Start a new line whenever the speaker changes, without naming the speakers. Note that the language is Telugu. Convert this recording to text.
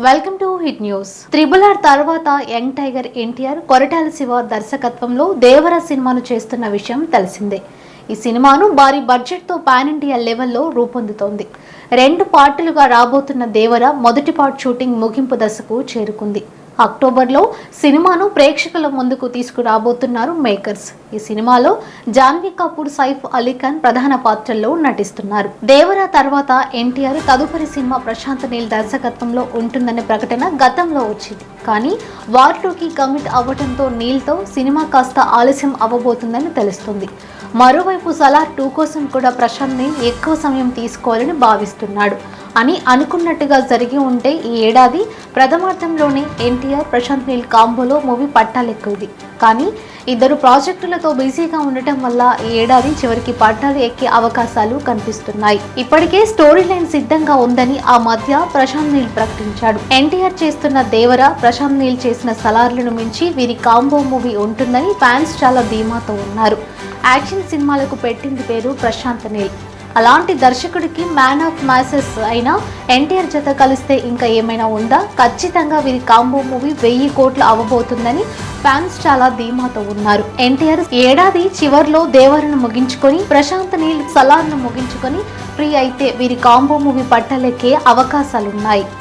Welcome to hit news. RRR తర్వాత యంగ్ టైగర్ ఎన్టీఆర్ కొరటాల శివ దర్శకత్వంలో దేవర సినిమాను చేస్తున్న విషయం తెలిసిందే. ఈ సినిమాను భారీ బడ్జెట్ తో పాన్ ఇండియా లెవెల్లో రూపొందుతోంది. 2 పార్టులుగా రాబోతున్న దేవర మొదటి పార్ట్ షూటింగ్ ముగింపు దశకు చేరుకుంది. అక్టోబర్లో సినిమాను ప్రేక్షకుల ముందుకు తీసుకురాబోతున్నారు మేకర్స్. ఈ సినిమాలో జాన్వీ కపూర్, సైఫ్ అలీ ఖాన్ ప్రధాన పాత్రల్లో నటిస్తున్నారు. దేవర తర్వాత ఎన్టీఆర్ తదుపరి సినిమా ప్రశాంత్ నీల్ దర్శకత్వంలో ఉంటుందనే ప్రకటన గతంలో వచ్చింది. కానీ వార్ 2కి కమిట్ అవ్వడంతో నీల్తో సినిమా కాస్త ఆలస్యం అవ్వబోతుందని తెలుస్తుంది. మరోవైపు సలార్ 2 కోసం కూడా ప్రశాంత్ నీల్ ఎక్కువ సమయం తీసుకోవాలని భావిస్తున్నాడు అని అనుకున్నట్టుగా జరిగి ఉంటే ఈ ఏడాది ప్రథమార్థంలోనే ఎన్టీఆర్ ప్రశాంత్ నీల్ కాంబోలో మూవీ పట్టాలెక్కుది. కానీ ఇద్దరు ప్రాజెక్టులతో బిజీగా ఉండటం వల్ల ఈ ఏడాది చివరికి పట్టాలు ఎక్కే అవకాశాలు కనిపిస్తున్నాయి. ఇప్పటికే స్టోరీ లైన్ సిద్ధంగా ఉందని ఆ మధ్య ప్రశాంత్ నీల్ ప్రకటించాడు. ఎన్టీఆర్ చేస్తున్న దేవర, ప్రశాంత్ నీల్ చేసిన సలార్లను మించి వీరి కాంబో మూవీ ఉంటుందని ఫ్యాన్స్ చాలా ధీమాతో ఉన్నారు. యాక్షన్ సినిమాలకు పెట్టింది పేరు ప్రశాంత్ నీల్. అలాంటి దర్శకుడికి మ్యాన్ ఆఫ్ మాసెస్ అయిన ఎన్టీఆర్ జత కలిస్తే ఇంకా ఏమైనా ఉందా? ఖచ్చితంగా వీరి కాంబో మూవీ 1000 కోట్లు అవ్వబోతుందని ఫ్యాన్స్ చాలా ధీమాతో ఉన్నారు. ఎన్టీఆర్ ఏడాది చివర్లో దేవరను ముగించుకొని ప్రశాంత్ నీల్ సలార్ను ముగించుకొని ఫ్రీ అయితే వీరి కాంబో మూవీ పట్టలెక్కే అవకాశాలున్నాయి.